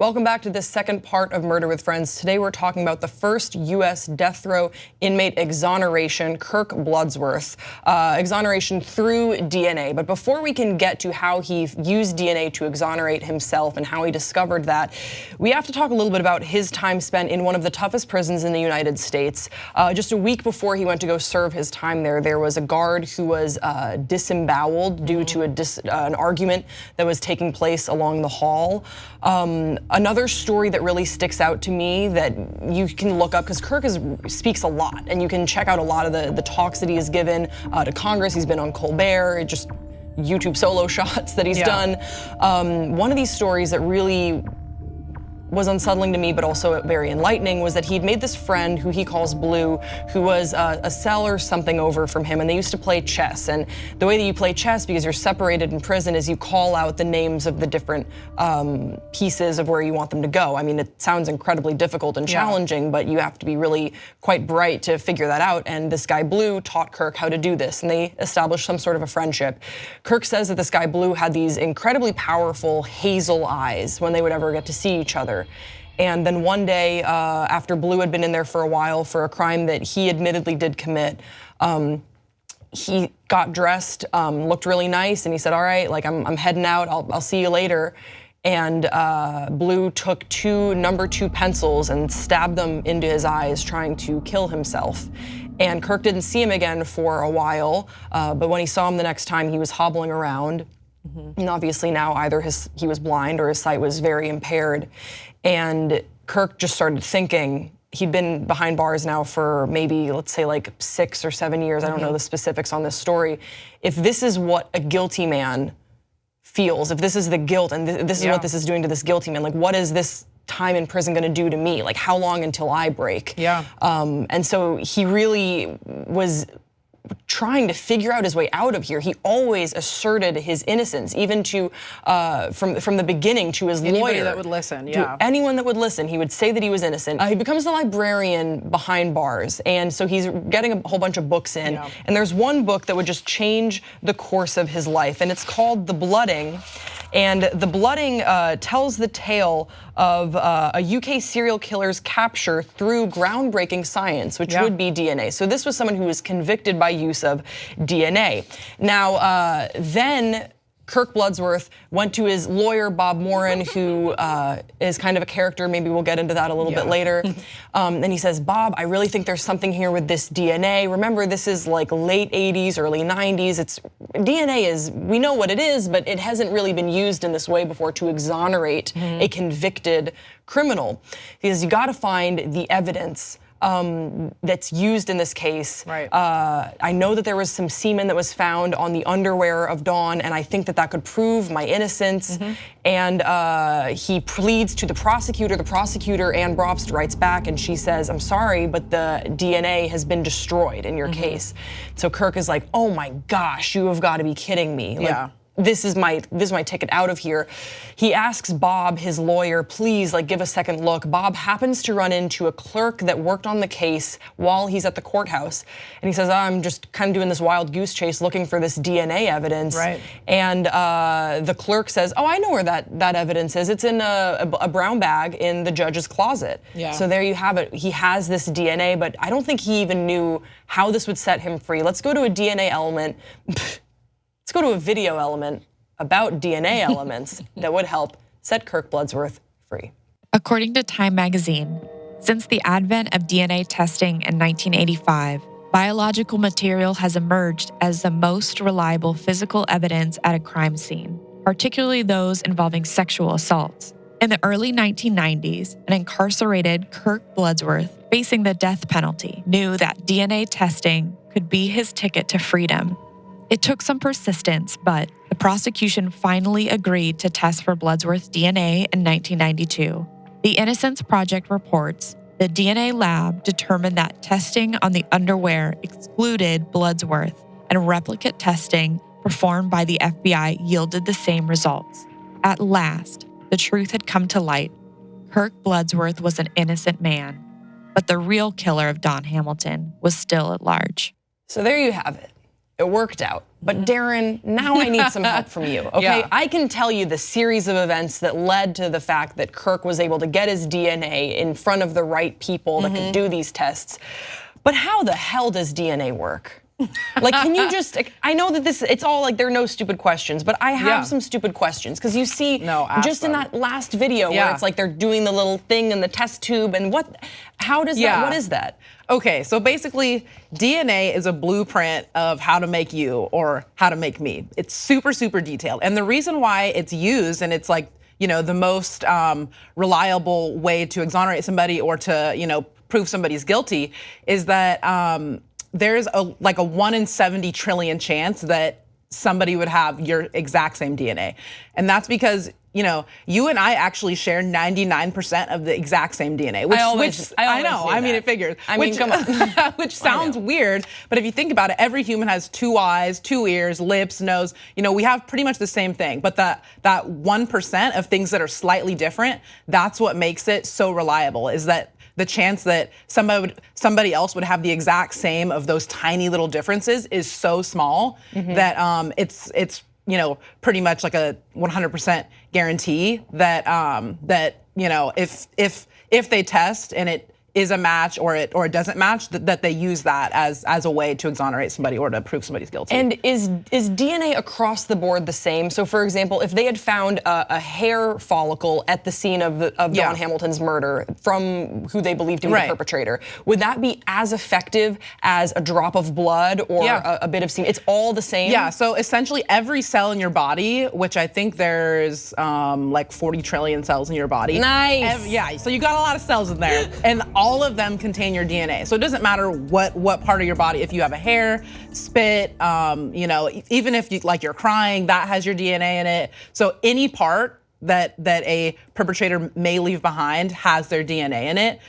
Welcome back to this second part of Murder with Friends. Today we're talking about the first U.S. death row inmate exoneration, Kirk Bloodsworth. Exoneration through DNA. But before we can get to how he used DNA to exonerate himself and how he discovered that, we have to talk a little bit about his time spent in one of the toughest prisons in the United States. Just a week before he went to go serve his time there was a guard who was disemboweled due to an argument that was taking place along the hall. Another story that really sticks out to me that you can look up, because Kirk speaks a lot, and you can check out a lot of the talks that he has given to Congress. He's been on Colbert, just YouTube solo shots that he's done. One of these stories that really was unsettling to me, but also very enlightening, was that he'd made this friend who he calls Blue, who was a cell or something over from him, and they used to play chess. And the way that you play chess, because you're separated in prison, is you call out the names of the different pieces of where you want them to go. I mean, it sounds incredibly difficult and challenging, but you have to be really quite bright to figure that out. And this guy Blue taught Kirk how to do this, and they established some sort of a friendship. Kirk says that this guy Blue had these incredibly powerful hazel eyes when they would ever get to see each other. And then one day, after Blue had been in there for a while for a crime that he admittedly did commit, he got dressed, looked really nice, and he said, "All right, like I'm heading out. I'll see you later." And Blue took two number 2 pencils and stabbed them into his eyes, trying to kill himself. And Kirk didn't see him again for a while, but when he saw him the next time, he was hobbling around. And obviously now either he was blind or his sight was very impaired. And Kirk just started thinking, he'd been behind bars now for maybe, let's say, like 6 or 7 years. I don't know the specifics on this story. If this is what a guilty man feels, if this is the guilt and this is what this is doing to this guilty man, like what is this time in prison gonna do to me? Like how long until I break? And so he really was trying to figure out his way out of here. He always asserted his innocence, even to from the beginning to his lawyer. Anybody that would listen, to anyone that would listen, he would say that he was innocent. He becomes the librarian behind bars, and so he's getting a whole bunch of books in. And there's one book that would just change the course of his life, and it's called The Blooding. And The Blooding tells the tale of a UK serial killer's capture through groundbreaking science, which would be DNA. So this was someone who was convicted by use of DNA. Now, then Kirk Bloodsworth went to his lawyer, Bob Moran, who is kind of a character. Maybe we'll get into that a little bit later. And he says, "Bob, I really think there's something here with this DNA. Remember, this is like late 80s, early 90s. DNA is, we know what it is, but it hasn't really been used in this way before to exonerate a convicted criminal. Because you gotta find the evidence that's used in this case. I know that there was some semen that was found on the underwear of Dawn, and I think that could prove my innocence." And he pleads to the prosecutor. The prosecutor, Ann Brobst, writes back and she says, "I'm sorry, but the DNA has been destroyed in your case." So Kirk is like, "Oh my gosh, you have got to be kidding me." Like, this is my ticket out of here. He asks Bob, his lawyer, please give a second look. Bob happens to run into a clerk that worked on the case while he's at the courthouse. And he says, "I'm just kind of doing this wild goose chase looking for this DNA evidence." And the clerk says, "Oh, I know where that evidence is. It's in a brown bag in the judge's closet." So there you have it. He has this DNA, but I don't think he even knew how this would set him free. Let's go to a DNA element. Let's go to a video element about DNA elements that would help set Kirk Bloodsworth free. According to Time magazine, since the advent of DNA testing in 1985, biological material has emerged as the most reliable physical evidence at a crime scene, particularly those involving sexual assaults. In the early 1990s, an incarcerated Kirk Bloodsworth, facing the death penalty, knew that DNA testing could be his ticket to freedom. It took some persistence, but the prosecution finally agreed to test for Bloodsworth's DNA in 1992. The Innocence Project reports the DNA lab determined that testing on the underwear excluded Bloodsworth, and replicate testing performed by the FBI yielded the same results. At last, the truth had come to light. Kirk Bloodsworth was an innocent man, but the real killer of Dawn Hamilton was still at large. So there you have it. it worked out. But Daron, now I need some help from you, okay? Yeah. I can tell you the series of events that led to the fact that Kirk was able to get his DNA in front of the right people that could do these tests. But how the hell does DNA work? Like, can you just, I know that it's all like, there are no stupid questions, but I have some stupid questions. Because you see, just in that last video where it's like they're doing the little thing in the test tube and how does that, what is that? Okay, so basically DNA is a blueprint of how to make you or how to make me. It's super, super detailed. And the reason why it's used and it's like, the most reliable way to exonerate somebody or to, prove somebody's guilty is that there's a 1 in 70 trillion chance that somebody would have your exact same DNA. And that's because, you and I actually share 99% of the exact same DNA, which I know, I mean, it figures. I mean, come on. Which sounds weird, but if you think about it, every human has 2 eyes, 2 ears, lips, nose. We have pretty much the same thing, but that 1% of things that are slightly different, that's what makes it so reliable, is that the chance that somebody else would have the exact same of those tiny little differences is so small that it's pretty much like a 100% guarantee that if they test and it is a match or it doesn't match, that they use that as a way to exonerate somebody or to prove somebody's guilty. And is DNA across the board the same? So for example, if they had found a hair follicle at the scene of Don Hamilton's murder from who they believed to be the perpetrator, would that be as effective as a drop of blood or a bit of semen? It's all the same? Yeah, so essentially every cell in your body, which I think there's like 40 trillion cells in your body. Nice. So you got a lot of cells in there. And all of them contain your DNA. So it doesn't matter what part of your body, if you have a hair, spit, even if you're crying, that has your DNA in it. So any part that a perpetrator may leave behind has their DNA in it.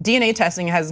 DNA testing has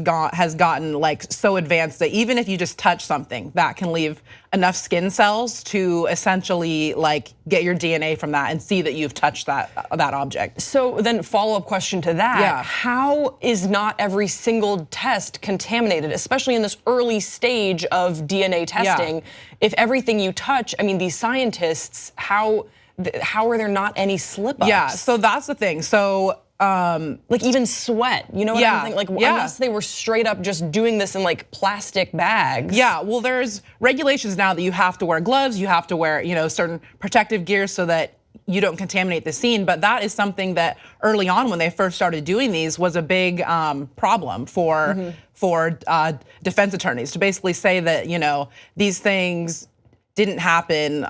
gotten like so advanced that even if you just touch something, that can leave enough skin cells to essentially like get your DNA from that and see that you've touched that object. So then follow-up question to that, how is not every single test contaminated, especially in this early stage of DNA testing? If everything you touch, I mean, these scientists, how are there not any slip-ups? Yeah, so that's the thing. So like even sweat, you know what I'm thinking? Like unless they were straight up just doing this in like plastic bags. Yeah, well there's regulations now that you have to wear gloves, you have to wear, certain protective gear so that you don't contaminate the scene, but that is something that early on when they first started doing these was a big problem for defense attorneys to basically say that, these things didn't happen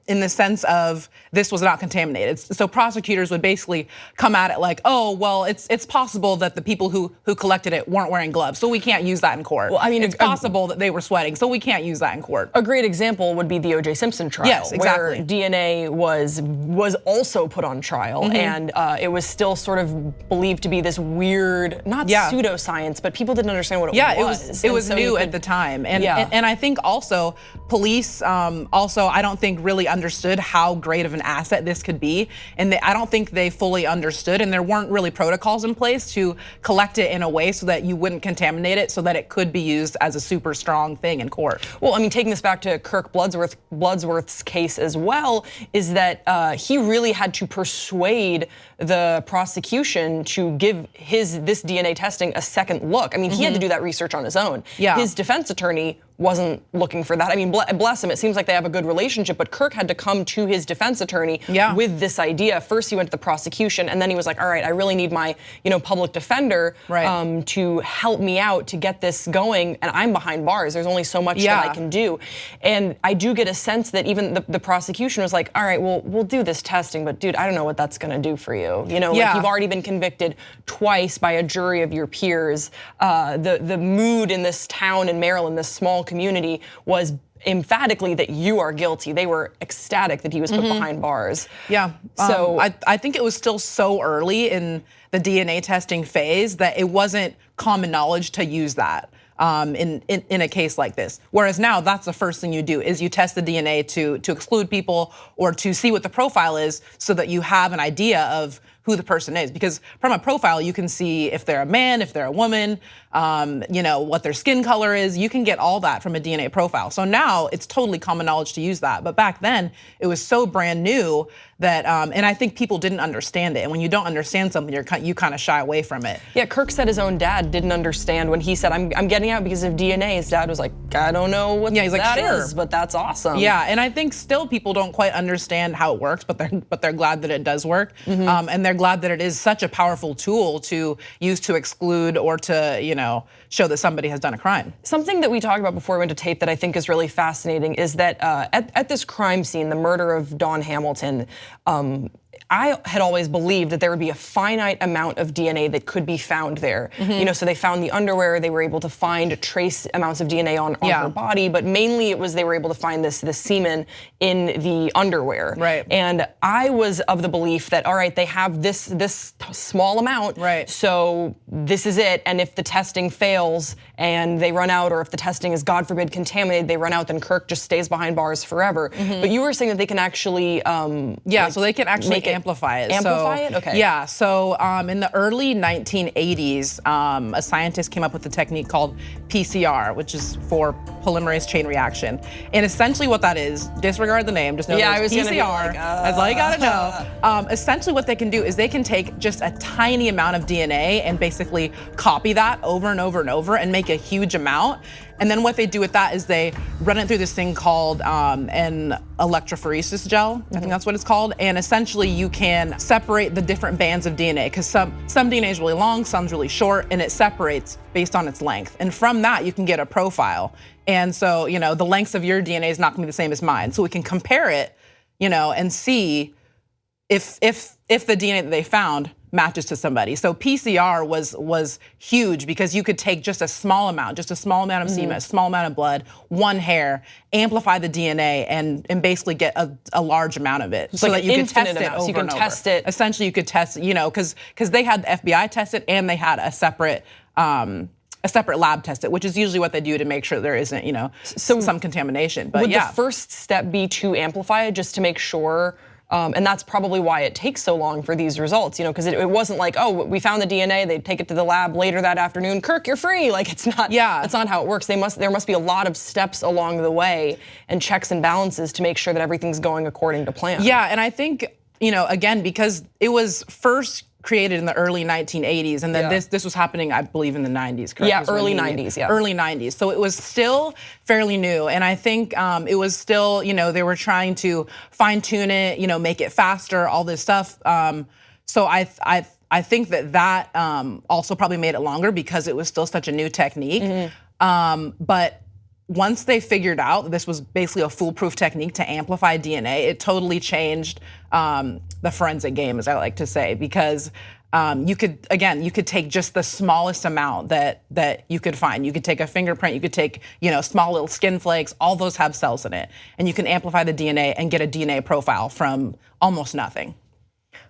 in the sense of this was not contaminated. So prosecutors would basically come at it like, oh, well, it's possible that the people who collected it weren't wearing gloves, so we can't use that in court. Well, I mean, it's possible that they were sweating, so we can't use that in court. A great example would be the O.J. Simpson trial, yes, exactly. where DNA was also put on trial, and it was still sort of believed to be this weird, not pseudoscience, but people didn't understand what it was. Yeah, it was new at the time, and I think also police also I don't think really understood how great of an asset this could be, and I don't think they fully understood, and there weren't really protocols in place to collect it in a way so that you wouldn't contaminate it, so that it could be used as a super strong thing in court. Well, I mean, taking this back to Kirk Bloodsworth's case as well, is that he really had to persuade the prosecution to give this DNA testing a second look. I mean, he had to do that research on his own. Yeah. His defense attorney wasn't looking for that. I mean, bless him, it seems like they have a good relationship, but Kirk had to come to his defense attorney with this idea. First he went to the prosecution, and then he was like, all right, I really need my public defender to help me out to get this going, and I'm behind bars. There's only so much that I can do. And I do get a sense that even the prosecution was like, all right, well, we'll do this testing, but dude, I don't know what that's gonna do for you. Like you've already been convicted twice by a jury of your peers. The mood in this town in Maryland, this small community, was emphatically that you are guilty. They were ecstatic that he was put behind bars. Yeah, so I think it was still so early in the DNA testing phase that it wasn't common knowledge to use that in a case like this. Whereas now, that's the first thing you do, is you test the DNA to exclude people or to see what the profile is, so that you have an idea of who the person is, because from a profile you can see if they're a man, if they're a woman, what their skin color is. You can get all that from a DNA profile. So now it's totally common knowledge to use that. But back then it was so brand new that, and I think people didn't understand it. And when you don't understand something, you kind of shy away from it. Yeah, Kirk said his own dad didn't understand when he said, I'm getting out because of DNA. His dad was like, I don't know what he's like, that sure. is, but that's awesome. Yeah, and I think still people don't quite understand how it works, but they're glad that it does work. And they're glad that it is such a powerful tool to use to exclude or to, show that somebody has done a crime. Something that we talked about before we went to tape that I think is really fascinating is that at this crime scene, the murder of Dawn Hamilton, I had always believed that there would be a finite amount of DNA that could be found there. So they found the underwear, they were able to find trace amounts of DNA on her body, but mainly it was they were able to find this semen in the underwear. Right. And I was of the belief that, all right, they have this small amount, right, so this is it, and if the testing fails and they run out, or if the testing is, God forbid, contaminated, they run out, then Kirk just stays behind bars forever. But you were saying that they can actually so they can actually amplify it. Amplify it? Okay. Yeah, so in the early 1980s, a scientist came up with a technique called PCR, which is for polymerase chain reaction. And essentially what that is, disregard the name, just know it's PCR. That's all you gotta know. Essentially what they can do is they can take just a tiny amount of DNA and basically copy that over and over and over and make a huge amount. And then what they do with that is they run it through this thing called an electrophoresis gel. I think that's what it's called. And essentially you can separate the different bands of DNA, because some DNA is really long, some's really short, and it separates based on its length. And from that you can get a profile. And so, the lengths of your DNA is not gonna be the same as mine. So we can compare it, and see if the DNA that they found matches to somebody. So PCR was huge because you could take just a small amount of semen, a small amount of blood, one hair, amplify the DNA, and basically get a large amount of it, so that you could test it over so you can and over. test it. Essentially, you could test, because they had the FBI test it and they had a separate lab test it, which is usually what they do to make sure there isn't, some contamination. But would the first step be to amplify it, just to make sure? And that's probably why it takes so long for these results, because it wasn't like, oh, we found the DNA, they take it to the lab later that afternoon, Kirk, you're free. Like, it's not. Yeah. That's not how it works. There must be a lot of steps along the way and checks and balances to make sure that everything's going according to plan. Yeah, and I think, again, because it was first created in the early 1980s, and then this was happening, I believe, in the 90s, correct? Yeah, early 90s, yeah. Early 90s, so it was still fairly new, and I think it was still, they were trying to fine tune it, make it faster, all this stuff. So I think that also probably made it longer because it was still such a new technique. But once they figured out that this was basically a foolproof technique to amplify DNA, it totally changed the forensic game, as I like to say, because you could take just the smallest amount that you could find. You could take a fingerprint, you could take, small little skin flakes, all those have cells in it, and you can amplify the DNA and get a DNA profile from almost nothing.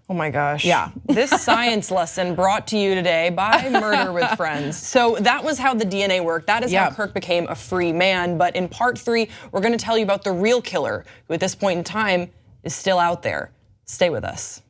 Oh my gosh. Yeah. This science lesson brought to you today by Murder with Friends. So that was how the DNA worked. That is how Kirk became a free man. But in part 3, we're gonna tell you about the real killer, who at this point in time is still out there. Stay with us.